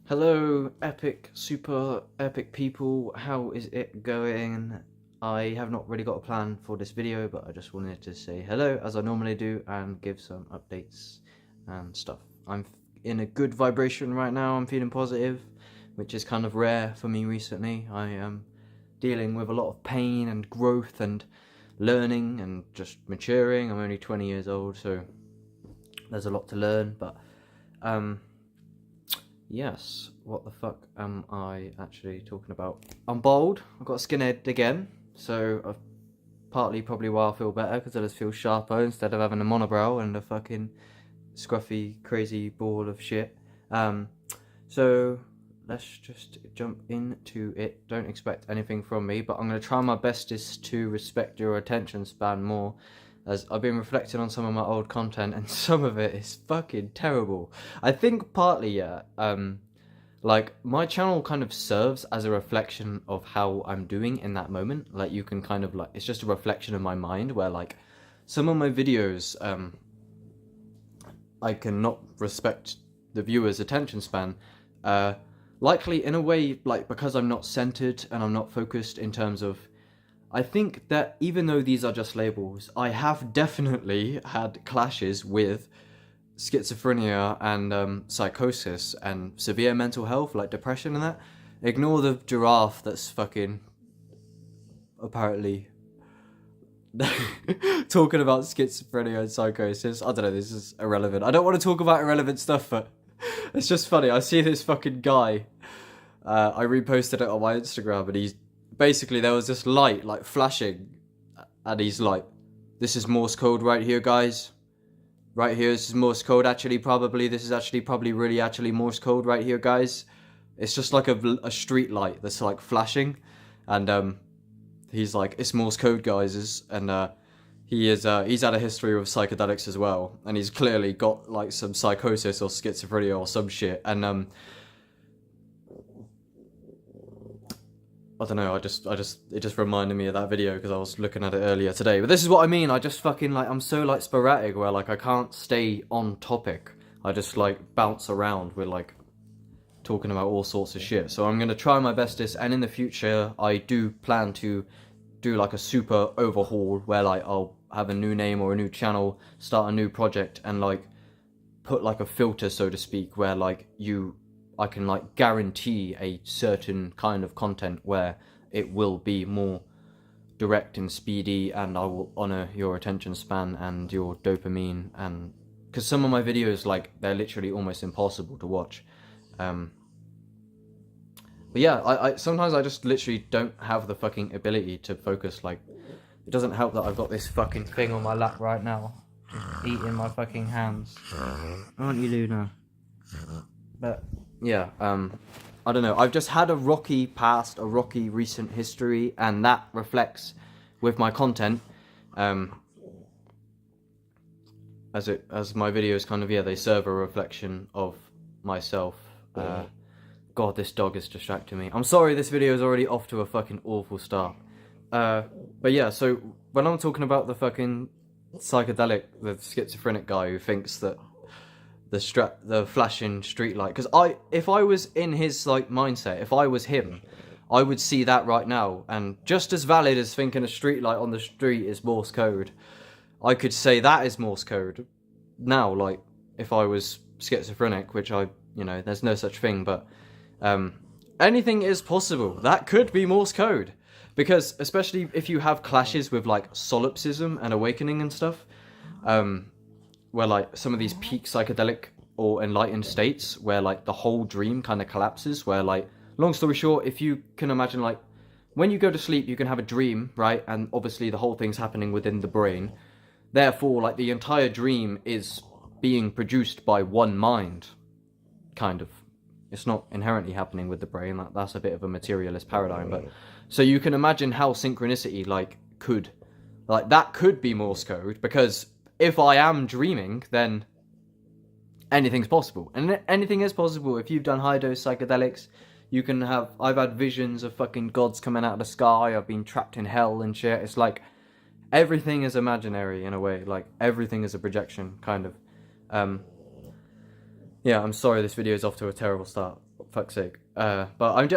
Hello, epic, super epic people. How is it going? I have not really got a plan for this video, but I just wanted to say hello as I normally do and give some updates and stuff. I'm in a good vibration right now. I'm feeling positive, which is kind of rare for me recently. I am dealing with a lot of pain and growth and learning and just maturing. I'm only 20 years old, so there's a lot to learn, but yes, what the fuck am I actually talking about? I'm bald, I've got a skinhead again, so I've partly probably why I feel better, because I just feel sharper instead of having a monobrow and a fucking scruffy, crazy ball of shit. So let's just jump into it. Don't expect anything from me, but I'm going to try my bestest to respect your attention span more, as I've been reflecting on some of my old content and some of it is fucking terrible. I think partly, yeah, like my channel kind of serves as a reflection of how I'm doing in that moment. Like you can kind of like, it's just a reflection of my mind where like some of my videos, I cannot respect the viewer's attention span, likely in a way like because I'm not centered and I'm not focused in terms of, I think that even though these are just labels, I have definitely had clashes with schizophrenia and psychosis and severe mental health, like depression and that. Ignore the giraffe that's fucking apparently talking about schizophrenia and psychosis. I don't know, this is irrelevant. I don't want to talk about irrelevant stuff, but it's just funny. I see this fucking guy. I reposted it on my Instagram, and he's basically, there was this light like flashing, and he's like, this is Morse code right here, guys. Right here, this is Morse code. This is actually probably really actually Morse code right here, guys. It's just like a street light that's like flashing, and he's like, it's Morse code, guys. And he's had a history with psychedelics as well, and he's clearly got like some psychosis or schizophrenia or some shit. And I don't know, it just reminded me of that video because I was looking at it earlier today. But this is what I mean, I just fucking like, I'm so like sporadic where like I can't stay on topic. I just like bounce around with like talking about all sorts of shit. So I'm going to try my bestest, and in the future I do plan to do like a super overhaul where like I'll have a new name or a new channel, start a new project, and like put like a filter, so to speak, where like I can like guarantee a certain kind of content where it will be more direct and speedy, and I will honor your attention span and your dopamine, and because some of my videos, like, they're literally almost impossible to watch. But yeah, I sometimes I just literally don't have the fucking ability to focus. Like, it doesn't help that I've got this fucking thing on my lap right now, just eating my fucking hands. Aren't you, Luna? But yeah, I don't know. I've just had a rocky past, a rocky recent history, and that reflects with my content. As my videos kind of, yeah, they serve a reflection of myself. God, this dog is distracting me. I'm sorry, this video is already off to a fucking awful start. But yeah, so when I'm talking about the fucking psychedelic, the schizophrenic guy who thinks that the flashing street light, because if I was in his like mindset, if I was him, I would see that right now, and just as valid as thinking a street light on the street is Morse code, I could say that is Morse code now. Like, if I was schizophrenic, which there's no such thing, but anything is possible. That could be Morse code, because especially if you have clashes with like solipsism and awakening and stuff, where like some of these peak psychedelic or enlightened states where like the whole dream kind of collapses, where like, long story short, if you can imagine, like, when you go to sleep you can have a dream, right? And obviously the whole thing's happening within the brain, therefore like the entire dream is being produced by one mind, kind of. It's not inherently happening with the brain. That's a bit of a materialist paradigm, but so you can imagine how synchronicity that could be Morse code, because if I am dreaming, then anything's possible. And anything is possible. If you've done high-dose psychedelics, you can have... I've had visions of fucking gods coming out of the sky. I've been trapped in hell and shit. It's like, everything is imaginary in a way. Like, everything is a projection, kind of. Yeah, I'm sorry this video is off to a terrible start. For fuck's sake. But I'm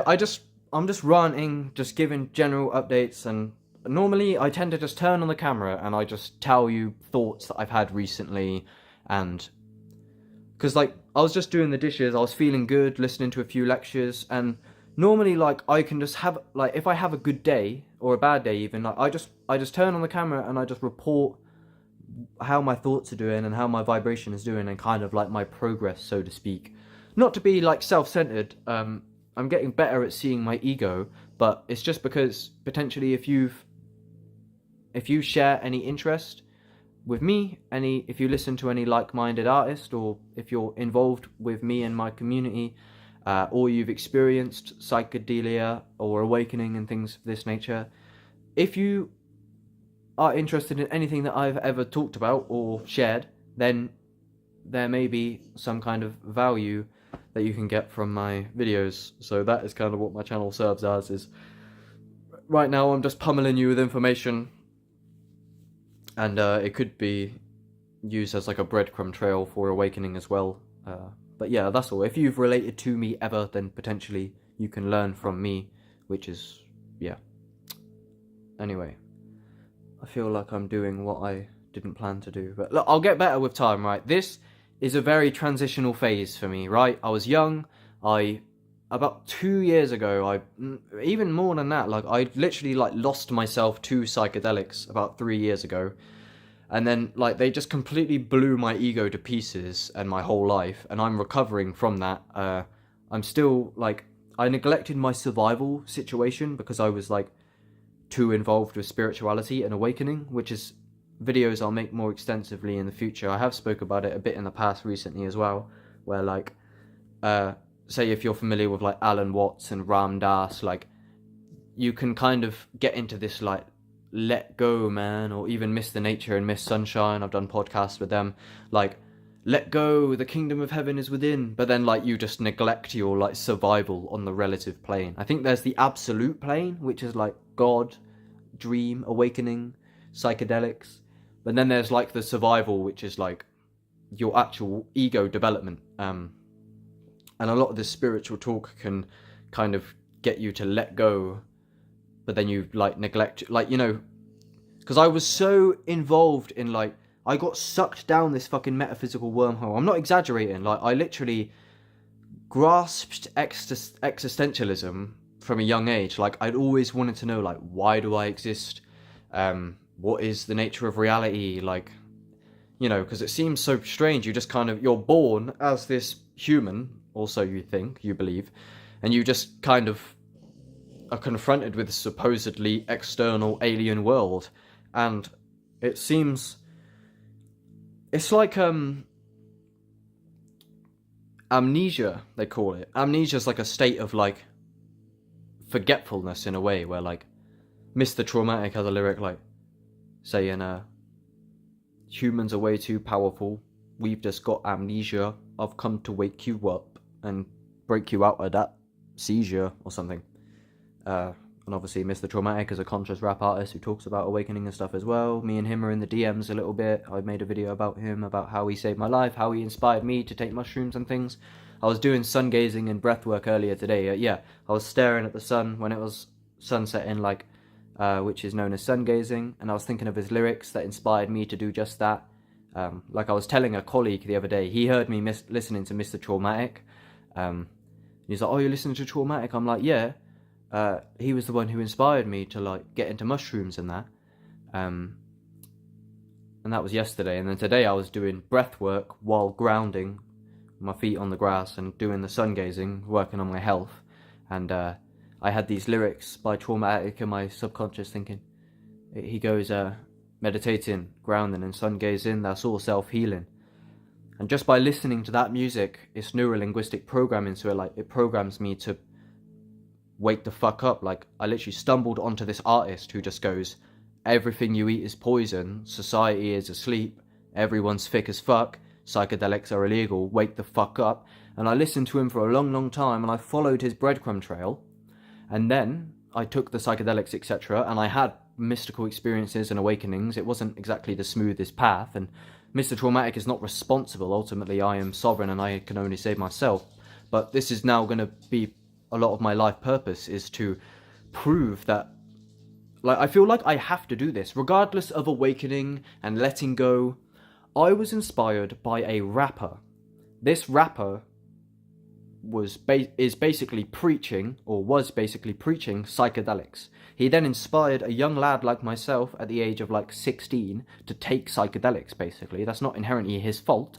just ranting, just giving general updates, and normally I tend to just turn on the camera and I just tell you thoughts that I've had recently, and because like I was just doing the dishes, I was feeling good, listening to a few lectures, and normally like I can just have like if I have a good day or a bad day even, like I just turn on the camera and I just report how my thoughts are doing and how my vibration is doing and kind of like my progress, so to speak. Not to be like self-centered, I'm getting better at seeing my ego, but it's just because potentially if you share any interest with me, if you listen to any like-minded artist, or if you're involved with me and my community, or you've experienced psychedelia or awakening and things of this nature, if you are interested in anything that I've ever talked about or shared, then there may be some kind of value that you can get from my videos. So that is kind of what my channel serves as, is right now I'm just pummeling you with information, and it could be used as like a breadcrumb trail for awakening as well. But yeah, that's all. If you've related to me ever, then potentially you can learn from me, which is, yeah. Anyway, I feel like I'm doing what I didn't plan to do, but look, I'll get better with time, right? This is a very transitional phase for me, right? I was young. About 2 years ago, even more than that, like I literally like lost myself to psychedelics about 3 years ago. And then like they just completely blew my ego to pieces and my whole life, and I'm recovering from that. I'm still like, I neglected my survival situation because I was like too involved with spirituality and awakening, which is videos I'll make more extensively in the future. I have spoke about it a bit in the past recently as well, where like say if you're familiar with like Alan Watts and Ram Dass, like you can kind of get into this like let go, man, or even Miss the Nature and Miss Sunshine. I've done podcasts with them, like let go, the kingdom of heaven is within, but then like you just neglect your like survival on the relative plane. I think there's the absolute plane, which is like God, dream, awakening, psychedelics, but then there's like the survival, which is like your actual ego development, and a lot of this spiritual talk can kind of get you to let go, but then you like neglect, like, you know, because I was so involved in like, I got sucked down this fucking metaphysical wormhole. I'm not exaggerating. Like I literally grasped existentialism from a young age. Like I'd always wanted to know, like, why do I exist? What is the nature of reality? Like, you know, because it seems so strange. You just kind of, you're born as this human, also you think, you believe, and you just kind of are confronted with a supposedly external alien world, and it seems, it's like amnesia, they call it. Amnesia is like a state of like forgetfulness in a way, where like Mr. Traumatik has a lyric like saying, humans are way too powerful, we've just got amnesia, I've come to wake you up and break you out of that seizure or something. And obviously Mr. Traumatik is a conscious rap artist who talks about awakening and stuff as well. Me and him are in the DMs a little bit. I made a video about him, about how he saved my life, how he inspired me to take mushrooms and things. I was doing sun gazing and breath work earlier today. Yeah, I was staring at the sun when it was sunsetting, like, which is known as sun gazing, and I was thinking of his lyrics that inspired me to do just that. Like I was telling a colleague the other day, he heard me listening to Mr. Traumatik. He's like, oh, you're listening to Traumatik? I'm like, yeah. He was the one who inspired me to like get into mushrooms and that. And that was yesterday. And then today I was doing breath work while grounding my feet on the grass and doing the sun gazing, working on my health. And I had these lyrics by Traumatik in my subconscious thinking. He goes, meditating, grounding and sun gazing, that's all self-healing. And just by listening to that music, it's neuro-linguistic programming, so it programs me to wake the fuck up. Like I literally stumbled onto this artist who just goes, everything you eat is poison, society is asleep, everyone's thick as fuck, psychedelics are illegal, wake the fuck up. And I listened to him for a long time, and I followed his breadcrumb trail, and then I took the psychedelics, etc., and I had mystical experiences and awakenings. It wasn't exactly the smoothest path, and Mr. Traumatik is not responsible. Ultimately, I am sovereign and I can only save myself. But this is now going to be a lot of my life purpose, is to prove that, like, I feel like I have to do this, regardless of awakening and letting go. I was inspired by a rapper. This rapper was basically preaching psychedelics. He then inspired a young lad like myself at the age of like 16 to take psychedelics, basically. That's not inherently his fault,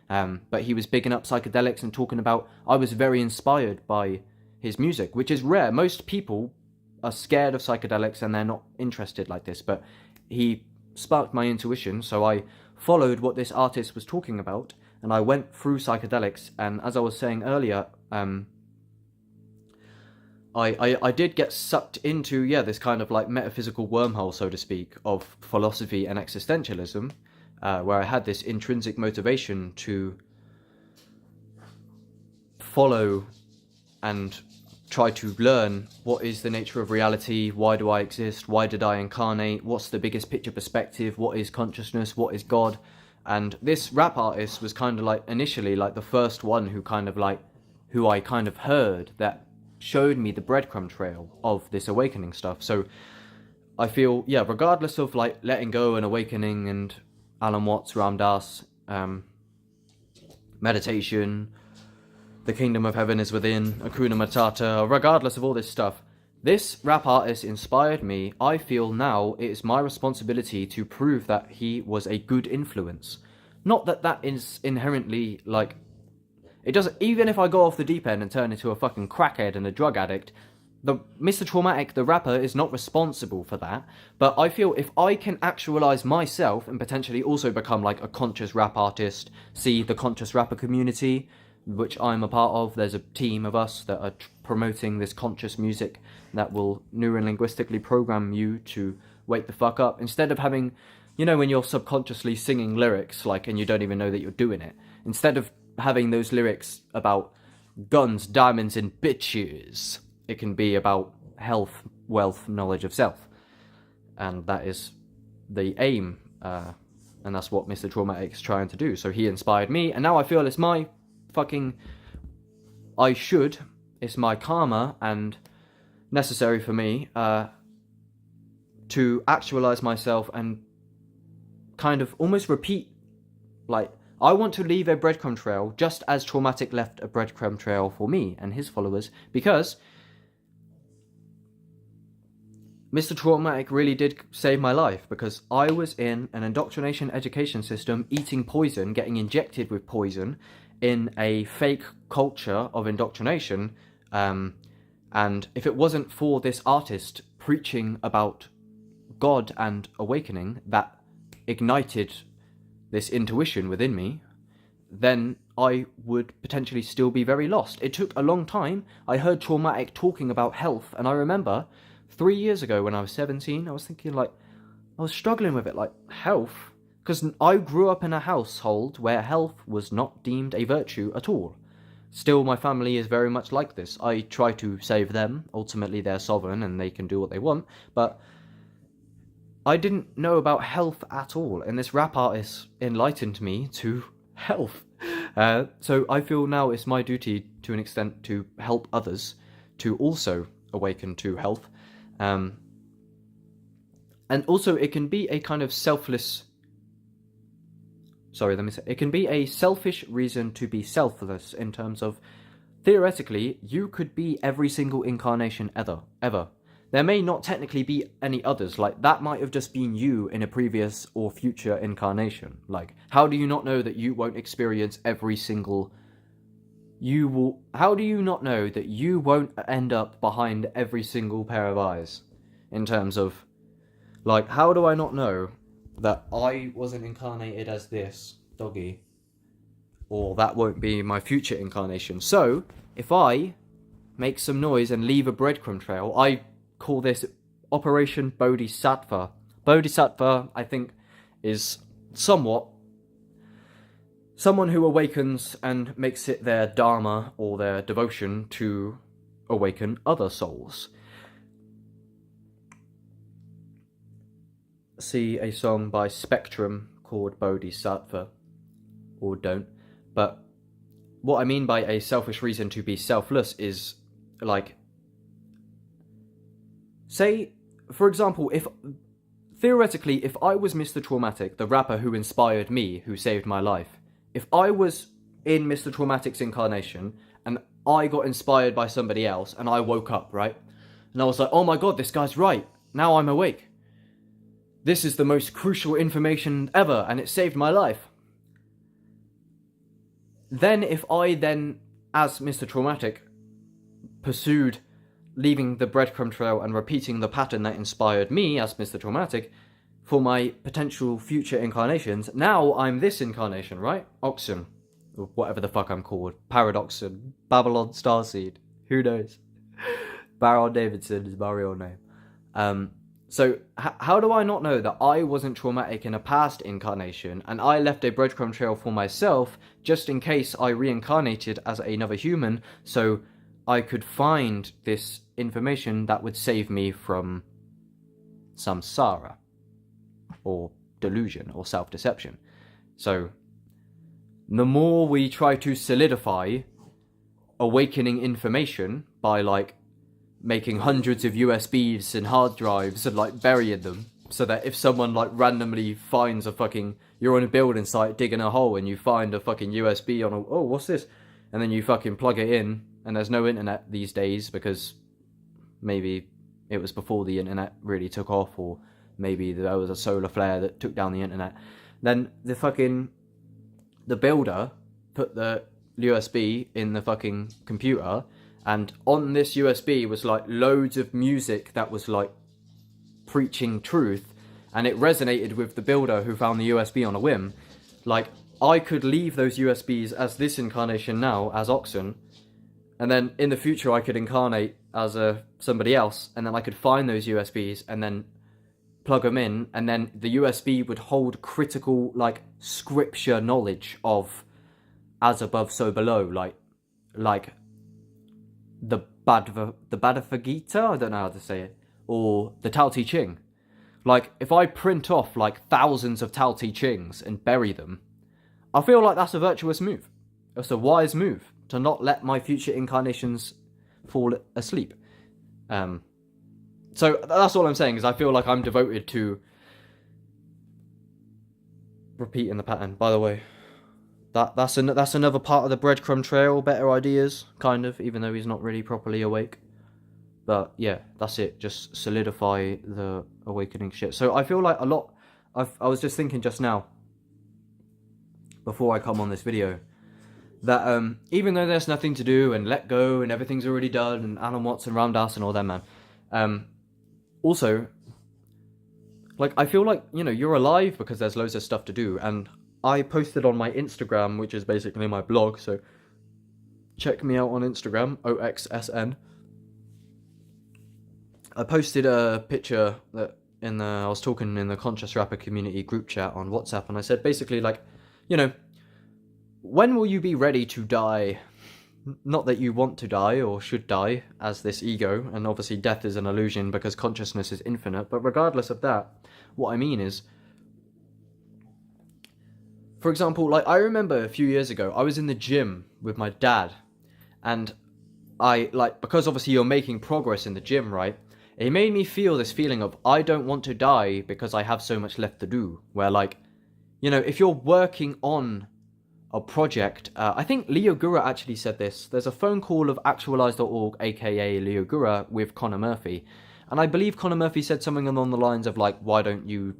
but he was bigging up psychedelics and talking about, I was very inspired by his music, which is rare. Most people are scared of psychedelics and they're not interested like this, but he sparked my intuition, so I followed what this artist was talking about, and I went through psychedelics, and as I was saying earlier, I did get sucked into, this kind of like metaphysical wormhole, so to speak, of philosophy and existentialism, where I had this intrinsic motivation to follow and try to learn what is the nature of reality, why do I exist, why did I incarnate, what's the biggest picture perspective, what is consciousness, what is God. And this rap artist was kind of like initially like the first one who I kind of heard that showed me the breadcrumb trail of this awakening stuff. So I feel, regardless of like letting go and awakening and Alan Watts, Ram Dass, meditation, the kingdom of heaven is within, Hakuna Matata, regardless of all this stuff, this rap artist inspired me. I feel now it is my responsibility to prove that he was a good influence. Not that that is inherently, like, it doesn't, even if I go off the deep end and turn into a fucking crackhead and a drug addict, Mr. Traumatik, the rapper, is not responsible for that. But I feel if I can actualize myself and potentially also become like a conscious rap artist, see the conscious rapper community, which I'm a part of. There's a team of us that are promoting this conscious music that will neurolinguistically program you to wake the fuck up. Instead of having, when you're subconsciously singing lyrics, like, and you don't even know that you're doing it. Instead of having those lyrics about guns, diamonds, and bitches, it can be about health, wealth, knowledge of self. And that is the aim. And that's what Mr. Traumatik is trying to do. So he inspired me, and now I feel it's my it's my karma and necessary for me to actualize myself and kind of almost repeat, like, I want to leave a breadcrumb trail just as Traumatik left a breadcrumb trail for me and his followers, because Mr. Traumatik really did save my life, because I was in an indoctrination education system, eating poison, getting injected with poison, in a fake culture of indoctrination, and if it wasn't for this artist preaching about God and awakening that ignited this intuition within me, then I would potentially still be very lost. It took a long time. I heard Traumatik talking about health, and I remember 3 years ago when I was 17, I was thinking, like, I was struggling with it, like, health? Because I grew up in a household where health was not deemed a virtue at all. Still, my family is very much like this. I try to save them. Ultimately, they're sovereign and they can do what they want. But I didn't know about health at all. And this rap artist enlightened me to health. So I feel now it's my duty, to an extent, to help others to also awaken to health. And also, it can be a kind of it can be a selfish reason to be selfless, in terms of, theoretically, you could be every single incarnation ever. There may not technically be any others, like, that might have just been you in a previous or future incarnation. Like, how do you not know that you won't experience every single... How do you not know that you won't end up behind every single pair of eyes? In terms of, like, how do I not know that I wasn't incarnated as this doggy, or that won't be my future incarnation? So, if I make some noise and leave a breadcrumb trail, I call this Operation Bodhisattva. Bodhisattva, I think, is somewhat someone who awakens and makes it their Dharma or their devotion to awaken other souls. See a song by Spectrum called Bodhisattva, or don't. But what I mean by a selfish reason to be selfless is, like, say, for example, theoretically, if I was Mr. Traumatik, the rapper who inspired me, who saved my life, if I was in Mr. Traumatik's incarnation, and I got inspired by somebody else, and I woke up, right? And I was like, oh my god, this guy's right. Now I'm awake. This is the most crucial information ever, and it saved my life. Then if I then, as Mr. Traumatik, pursued leaving the breadcrumb trail and repeating the pattern that inspired me as Mr. Traumatik for my potential future incarnations, now I'm this incarnation, right? Oxen, or whatever the fuck I'm called. Paradoxon, Babylon Starseed, who knows? Baron Davidson is my real name. So how do I not know that I wasn't traumatic in a past incarnation, and I left a breadcrumb trail for myself just in case I reincarnated as another human, so I could find this information that would save me from samsara, or delusion, or self-deception. So the more we try to solidify awakening information by, like, making hundreds of USBs and hard drives and, like, burying them, so that if someone, like, randomly finds a fucking, you're on a building site digging a hole and you find a fucking USB on a, oh, what's this? And then you fucking plug it in, and there's no internet these days because maybe it was before the internet really took off, or maybe there was a solar flare that took down the internet. Then the builder put the USB in the fucking computer, and on this USB was, like, loads of music that was, like, preaching truth, and it resonated with the builder who found the USB on a whim. Like, I could leave those USBs as this incarnation now, as Oxen, and then in the future I could incarnate as somebody else, and then I could find those USBs and then plug them in, and then the USB would hold critical, like, scripture knowledge of as above so below, like the Bhagavad Gita, I don't know how to say it, or the Tao Te Ching. Like, if I print off, like, thousands of Tao Te Chings and bury them, I feel like that's a virtuous move. It's a wise move to not let my future incarnations fall asleep. So that's all I'm saying, is I feel like I'm devoted to repeating the pattern. By the way, that's another part of the breadcrumb trail, better ideas, kind of, even though he's not really properly awake. But yeah, that's it, just solidify the awakening shit. So I feel like a lot, I was just thinking just now, before I come on this video, that even though there's nothing to do and let go and everything's already done and Alan Watts and Ram Dass and all that, man, also, like, I feel like, you know, you're alive because there's loads of stuff to do. And I posted on my Instagram, which is basically my blog, so check me out on Instagram, OXSN. I posted a picture that I was talking in the Conscious Rapper community group chat on WhatsApp, and I said basically, like, you know, when will you be ready to die? Not that you want to die or should die as this ego, and obviously death is an illusion because consciousness is infinite, but regardless of that, what I mean is, for example, like, I remember a few years ago, I was in the gym with my dad, and because obviously you're making progress in the gym, right? It made me feel this feeling of, I don't want to die because I have so much left to do, where, like, you know, if you're working on a project, I think Leo Gura actually said this, there's a phone call of actualize.org, aka Leo Gura, with Connor Murphy, and I believe Connor Murphy said something along the lines of, like, why don't you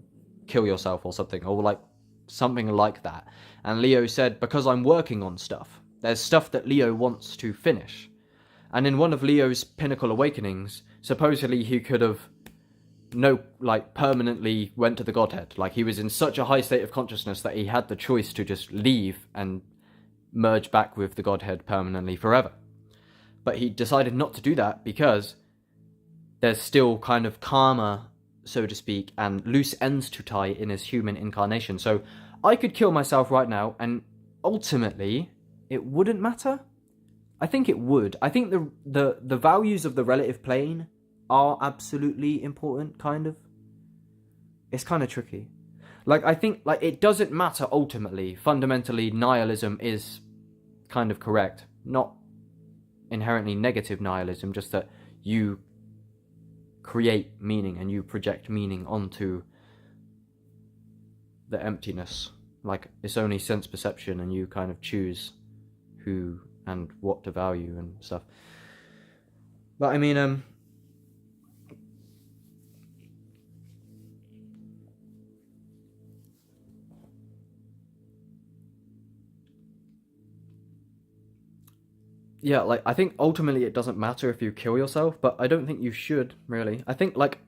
kill yourself or something, or, like, something like that. And Leo said, because I'm working on stuff. There's stuff that Leo wants to finish. And in one of Leo's pinnacle awakenings, supposedly he could have permanently went to the Godhead. Like, he was in such a high state of consciousness that he had the choice to just leave and merge back with the Godhead permanently forever. But he decided not to do that because there's still kind of karma, so to speak, and loose ends to tie in his human incarnation. So I could kill myself right now, and ultimately it wouldn't matter. I think it would. I think the values of the relative plane are absolutely important, kind of. It's kind of tricky. Like, I think, like, it doesn't matter ultimately. Fundamentally, nihilism is kind of correct. Not inherently negative nihilism, just that you create meaning and you project meaning onto the emptiness. Like, it's only sense perception and you kind of choose who and what to value and stuff. But I mean, yeah, like, I think ultimately it doesn't matter if you kill yourself, but I don't think you should, really. I think, like,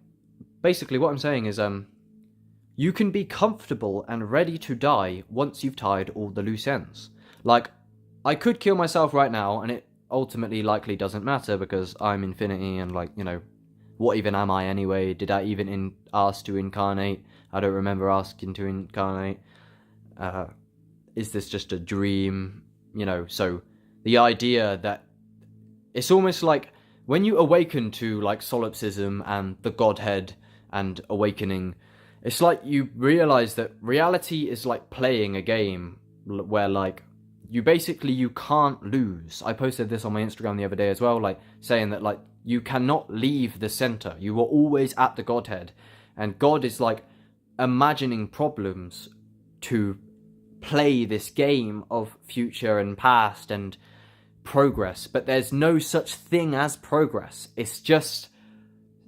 basically what I'm saying is, you can be comfortable and ready to die once you've tied all the loose ends. Like, I could kill myself right now, and it ultimately likely doesn't matter because I'm infinity and, like, you know, what even am I anyway? Did I even ask to incarnate? I don't remember asking to incarnate. Is this just a dream? You know, so the idea that it's almost like when you awaken to, like, solipsism and the Godhead and awakening, it's like you realize that reality is like playing a game where, like, you can't lose. I posted this on my Instagram the other day as well, like, saying that, like, you cannot leave the center. You are always at the Godhead. And God is, like, imagining problems to play this game of future and past and progress. But there's no such thing as progress. It's just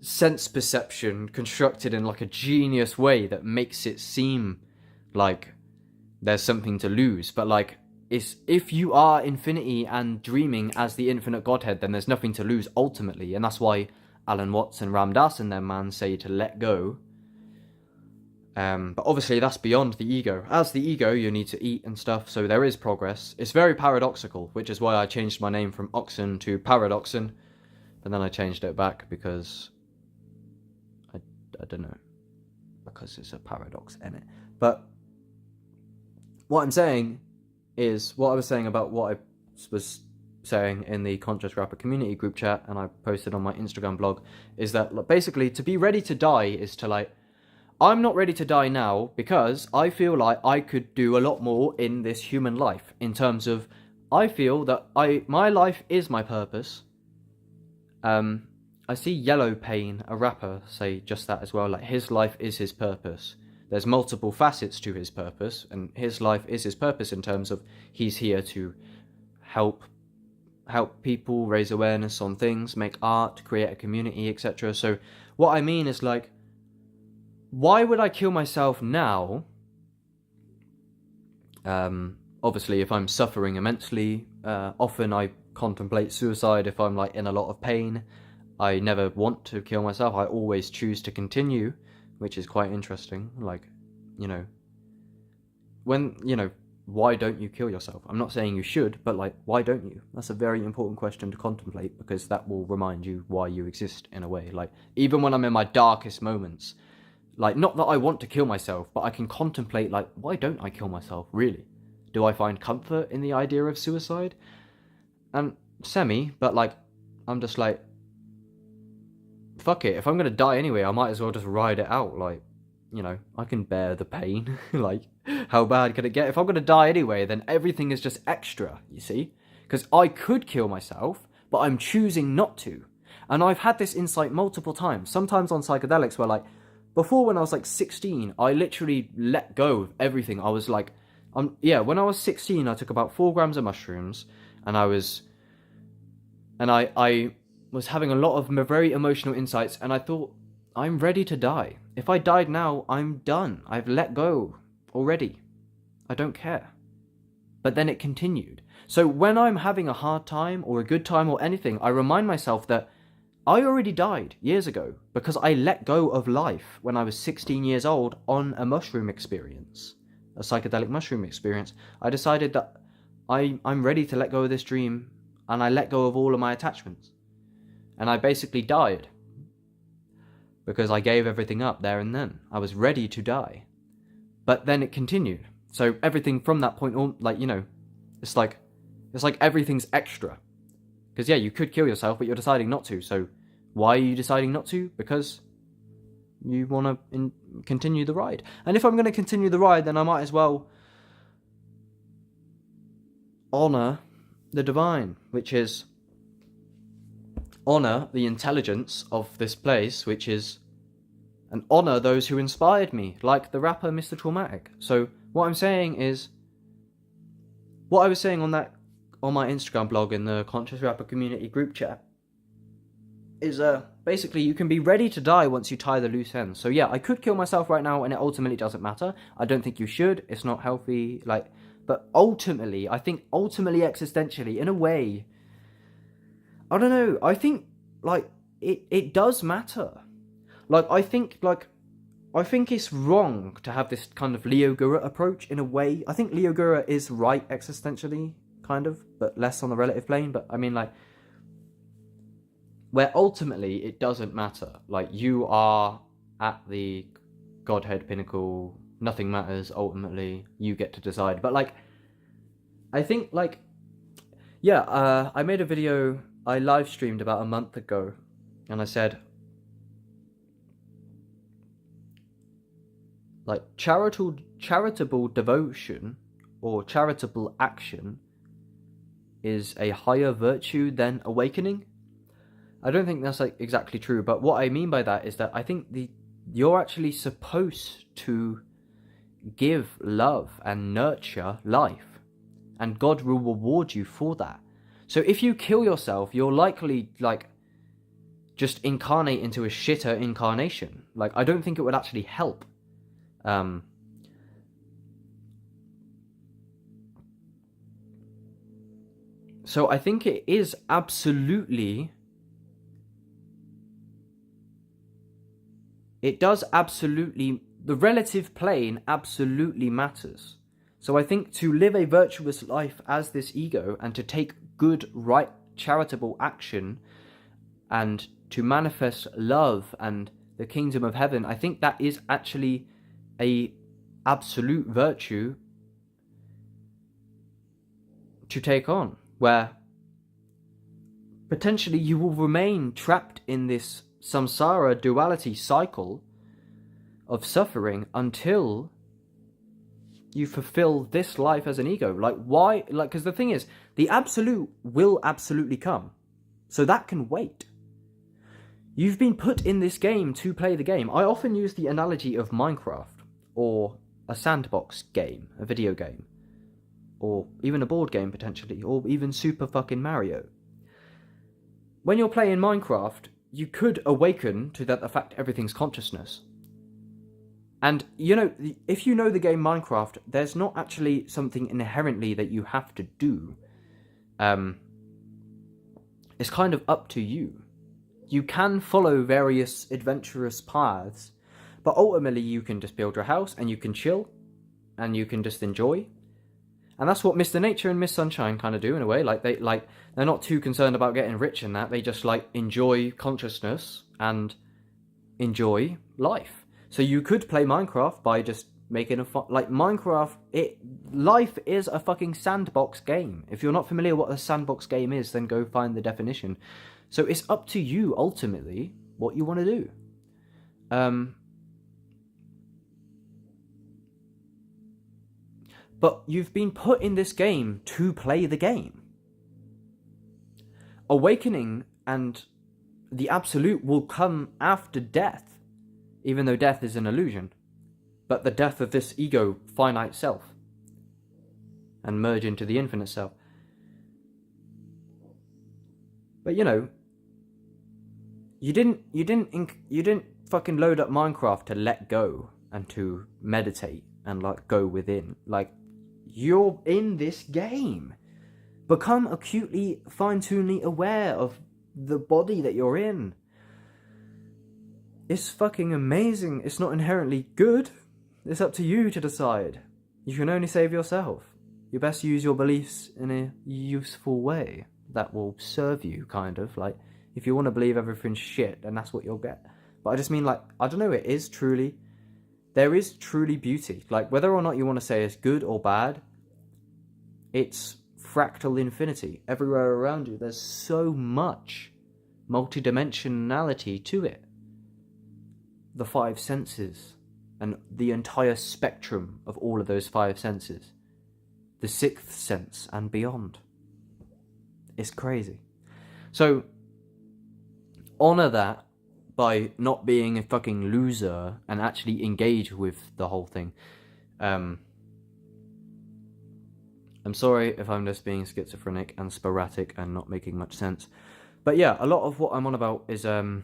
sense perception constructed in, like, a genius way that makes it seem like there's something to lose. But, like, it's, if you are infinity and dreaming as the infinite Godhead, then there's nothing to lose ultimately. And that's why Alan Watts and Ram Dass and their man say to let go. But obviously that's beyond the ego. As the ego, you need to eat and stuff, so there is progress. It's very paradoxical, which is why I changed my name from Oxen to Paradoxen. And then I changed it back because I don't know, because it's a paradox in it. But what I'm saying is what I was saying about what I was saying in the Conscious Rapper community group chat, and I posted on my Instagram blog, is that, like, basically to be ready to die is to, like, I'm not ready to die now because I feel like I could do a lot more in this human life, in terms of I feel that my life is my purpose. I see Yellow Pain, a rapper, say just that as well, like, his life is his purpose. There's multiple facets to his purpose, and his life is his purpose in terms of he's here to help people, raise awareness on things, make art, create a community, etc. So what I mean is, like, why would I kill myself now? Obviously, if I'm suffering immensely, often I contemplate suicide if I'm, like, in a lot of pain. I never want to kill myself. I always choose to continue, which is quite interesting. Like, you know, when, you know, why don't you kill yourself? I'm not saying you should, but, like, why don't you? That's a very important question to contemplate, because that will remind you why you exist in a way. Like, even when I'm in my darkest moments, like, not that I want to kill myself, but I can contemplate, like, why don't I kill myself, really? Do I find comfort in the idea of suicide? And but, like, I'm just like, fuck it, if I'm gonna die anyway, I might as well just ride it out. Like, you know, I can bear the pain. Like, how bad could it get? If I'm gonna die anyway, then everything is just extra, you see? Because I could kill myself, but I'm choosing not to. And I've had this insight multiple times, sometimes on psychedelics, where, like, before, when I was, like, 16, I literally let go of everything. I was like, when I was 16, I took about 4 grams of mushrooms, and I was having a lot of very emotional insights, and I thought, I'm ready to die. If I died now, I'm done. I've let go already. I don't care. But then it continued. So when I'm having a hard time or a good time or anything, I remind myself that I already died years ago because I let go of life when I was 16 years old on a mushroom experience, a psychedelic mushroom experience. I decided that I'm ready to let go of this dream, and I let go of all of my attachments. And I basically died because I gave everything up there and then. I was ready to die. But then it continued. So everything from that point on, like, you know, it's like everything's extra. Because, yeah, you could kill yourself, but you're deciding not to. So why are you deciding not to? Because you want to continue the ride. And if I'm going to continue the ride, then I might as well honor the divine, which is honor the intelligence of this place, which is, and honor those who inspired me, like the rapper Mr. Traumatik. So what I'm saying is, what I was saying on my Instagram blog in the Conscious Rapper community group chat is basically you can be ready to die once you tie the loose ends. So yeah, I could kill myself right now and it ultimately doesn't matter. I don't think you should. It's not healthy. But ultimately, I think existentially, in a way, I don't know, I think it does matter. I think it's wrong to have this kind of Leo Guru approach in a way. I think Leo Guru is right existentially, kind of, but less on the relative plane. But I mean, where ultimately it doesn't matter. You are at the Godhead pinnacle, nothing matters, ultimately, you get to decide. But I think I made a video I live streamed about a month ago, and I said, charitable devotion or charitable action is a higher virtue than awakening. I don't think that's exactly true, but what I mean by that is that I think you're actually supposed to give love and nurture life, and God will reward you for that. So if you kill yourself, you're likely just incarnate into a shitter incarnation. I don't think it would actually help. So I think it is absolutely, the relative plane absolutely matters. So I think to live a virtuous life as this ego and to take good, right, charitable action and to manifest love and the kingdom of heaven, I think that is actually a absolute virtue to take on, where potentially you will remain trapped in this samsara duality cycle of suffering until you fulfill this life as an ego. Why? Because the thing is, the absolute will absolutely come. So that can wait. You've been put in this game to play the game. I often use the analogy of Minecraft, or a sandbox game, a video game, or even a board game potentially, or even Super fucking Mario. When you're playing Minecraft, you could awaken to the fact everything's consciousness. And, if you know the game Minecraft, there's not actually something inherently that you have to do. It's kind of up to you. You can follow various adventurous paths, but ultimately you can just build your house and you can chill and you can just enjoy. And that's what Mr. Nature and Miss Sunshine kind of do in a way. They're not too concerned about getting rich in that. They just enjoy consciousness and enjoy life. So you could play Minecraft by just making a Minecraft. Life is a fucking sandbox game. If you're not familiar what a sandbox game is, then go find the definition. So it's up to you ultimately what you want to do. But you've been put in this game to play the game. Awakening and the absolute will come after death. Even though death is an illusion, but the death of this ego finite self, and merge into the infinite self. But you didn't fucking load up Minecraft to let go and to meditate and go within. You're in this game. Become acutely, fine-tunedly aware of the body that you're in. It's fucking amazing. It's not inherently good. It's up to you to decide. You can only save yourself. You best use your beliefs in a useful way that will serve you, kind of. If you want to believe everything's shit, then that's what you'll get. But I just mean, I don't know, there is truly beauty. Whether or not you want to say it's good or bad, it's fractal infinity. Everywhere around you, there's so much multidimensionality to it. the five senses and the entire spectrum of all of those five senses. The sixth sense and beyond. It's crazy. So, honor that by not being a fucking loser and actually engage with the whole thing. I'm sorry if I'm just being schizophrenic and sporadic and not making much sense. But yeah, a lot of what I'm on about is, I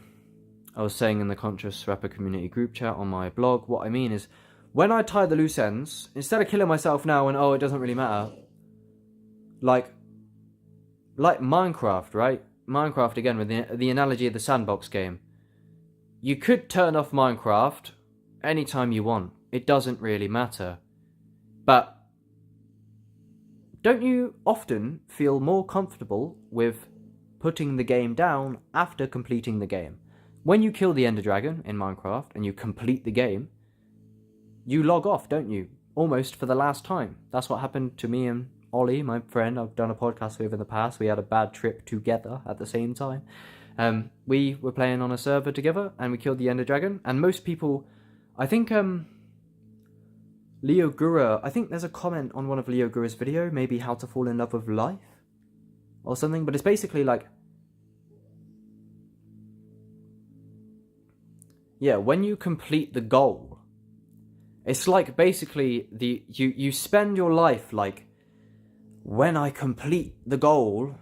was saying in the Conscious Rapper Community group chat on my blog, what I mean is, when I tie the loose ends, instead of killing myself now and, oh, it doesn't really matter, like Minecraft, right? Minecraft, again, with the analogy of the sandbox game. You could turn off Minecraft anytime you want. It doesn't really matter. But don't you often feel more comfortable with putting the game down after completing the game? When you kill the Ender Dragon in Minecraft and you complete the game, you log off, don't you? Almost for the last time. That's what happened to me and Ollie, my friend I've done a podcast with in the past. We had a bad trip together at the same time. We were playing on a server together and we killed the Ender Dragon. And most people, I think Leo Gura, I think there's a comment on one of Leo Gura's video, maybe how to fall in love with life or something. But it's basically like, yeah, when you complete the goal, it's like basically you spend your life like, when I complete the goal,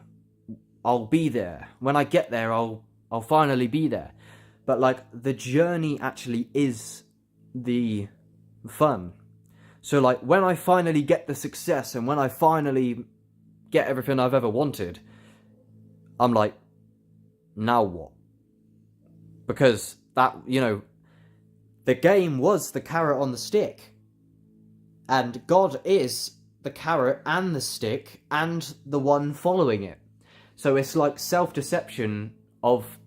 I'll be there. When I get there, I'll finally be there. But like the journey actually is the fun. So like when I finally get the success and when I finally get everything I've ever wanted, I'm like, now what? Because that, you know, the game was the carrot on the stick. And God is the carrot and the stick and the one following it. So it's like self-deception of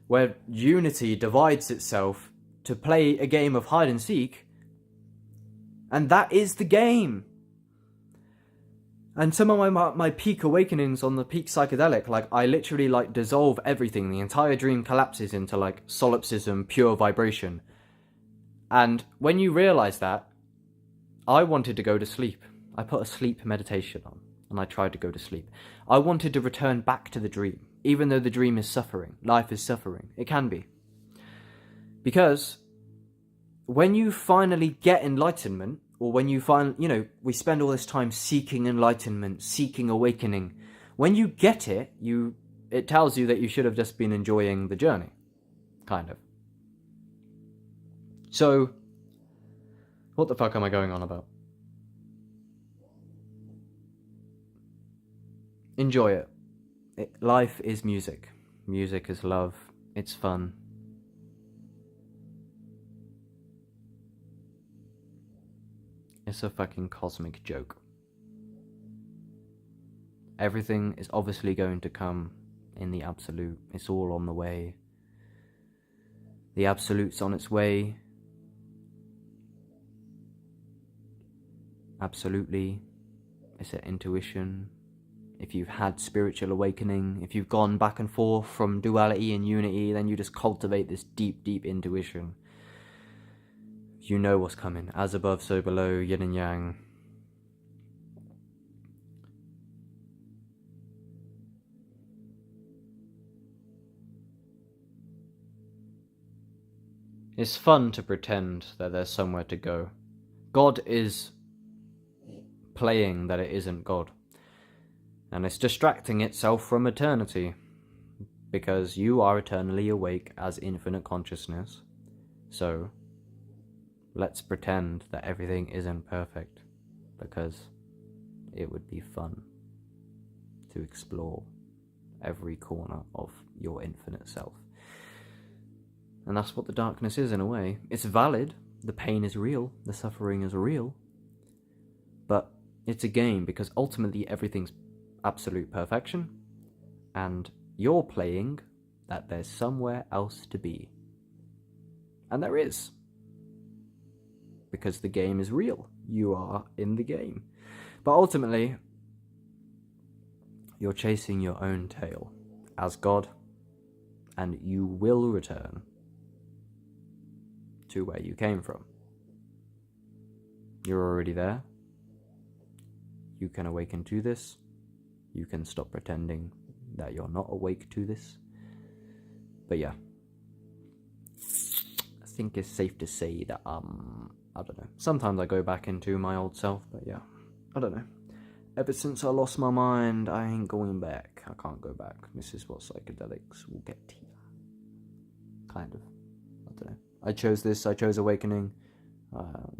where unity divides itself to play a game of hide and seek. And that is the game. And some of my peak awakenings on the peak psychedelic, like I literally like dissolve everything. The entire dream collapses into like solipsism, pure vibration. And when you realize that, I wanted to go to sleep. I put a sleep meditation on and I tried to go to sleep. I wanted to return back to the dream, even though the dream is suffering. Life is suffering. It can be. Because when you finally get enlightenment, or when you find, you know, we spend all this time seeking enlightenment, seeking awakening. When you get it, it tells you that you should have just been enjoying the journey. Kind of. So, what the fuck am I going on about? Enjoy it. Life is music. Music is love. It's fun. It's a fucking cosmic joke. Everything is obviously going to come in the absolute. It's all on the way. The absolute's on its way. Absolutely. It's an intuition. If you've had spiritual awakening, if you've gone back and forth from duality and unity, then you just cultivate this deep, deep intuition. You know what's coming. As above, so below, yin and yang. It's fun to pretend that there's somewhere to go. God is playing that it isn't God. And it's distracting itself from eternity. Because you are eternally awake as infinite consciousness. So, let's pretend that everything isn't perfect. Because it would be fun to explore every corner of your infinite self. And that's what the darkness is in a way. It's valid. The pain is real. The suffering is real. But it's a game because ultimately everything's absolute perfection. And you're playing that there's somewhere else to be. And there is. Because the game is real. You are in the game. But ultimately, you're chasing your own tail as God. And you will return. to where you came from. You're already there. You can awaken to this. You can stop pretending that you're not awake to this. But yeah, I think it's safe to say that, I don't know. Sometimes I go back into my old self, but yeah, I don't know. Ever since I lost my mind, I ain't going back. I can't go back. This is what psychedelics will get you. Kind of. I don't know. I chose this. I chose awakening.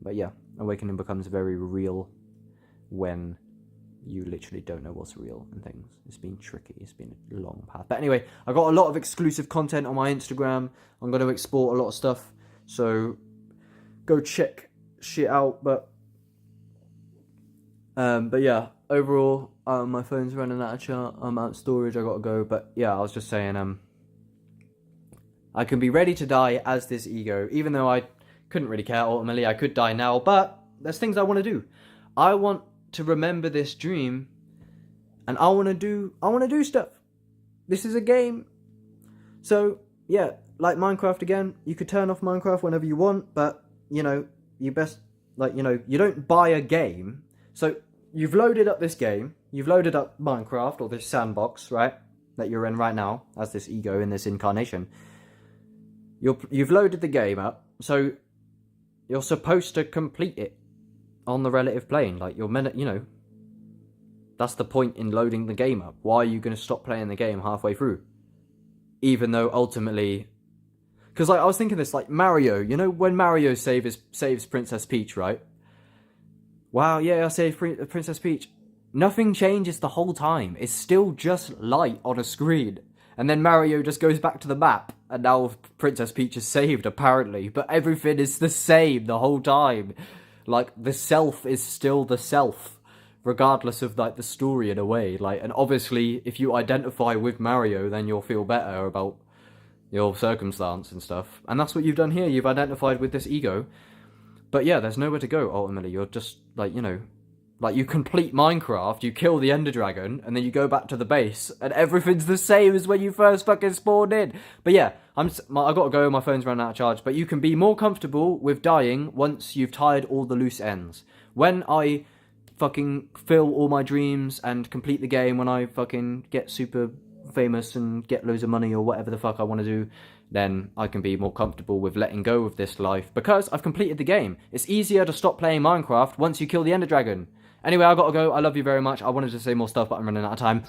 But yeah, awakening becomes very real when you literally don't know what's real and things. It's been tricky. It's been a long path. But anyway, I got a lot of exclusive content on my Instagram. I'm going to export a lot of stuff. So go check shit out. But yeah, overall, my phone's running out of charge. I'm out of storage. I got to go. But yeah, I was just saying, I can be ready to die as this ego, even though I couldn't really care. Ultimately, I could die now, but there's things I want to do. I want to remember this dream, and I want to do stuff. This is a game. So yeah, like Minecraft again, you could turn off Minecraft whenever you want, but you know, you best, like, you know, you don't buy a game. So you've loaded up this game, you've loaded up Minecraft, or this sandbox, right, that you're in right now as this ego in this incarnation. You've loaded the game up, so you're supposed to complete it on the relative plane. Like, you're meant, you know, that's the point in loading the game up. Why are you going to stop playing the game halfway through? Even though ultimately, because like I was thinking this, like Mario, you know, when Mario saves Princess Peach, right? Wow, yeah, I saved Princess Peach. Nothing changes the whole time. It's still just light on a screen. And then Mario just goes back to the map, and now Princess Peach is saved, apparently. But everything is the same the whole time. Like, the self is still the self, regardless of, like, the story in a way. Like, and obviously, if you identify with Mario, then you'll feel better about your circumstance and stuff. And that's what you've done here. You've identified with this ego. But yeah, there's nowhere to go, ultimately. You're just, like, you know, like, you complete Minecraft, you kill the Ender Dragon, and then you go back to the base, and everything's the same as when you first fucking spawned in. But yeah, I gotta go, my phone's running out of charge. But you can be more comfortable with dying once you've tied all the loose ends. When I fucking fill all my dreams and complete the game, when I fucking get super famous and get loads of money or whatever the fuck I want to do, then I can be more comfortable with letting go of this life, because I've completed the game. It's easier to stop playing Minecraft once you kill the Ender Dragon. Anyway, I gotta go. I love you very much. I wanted to say more stuff, but I'm running out of time.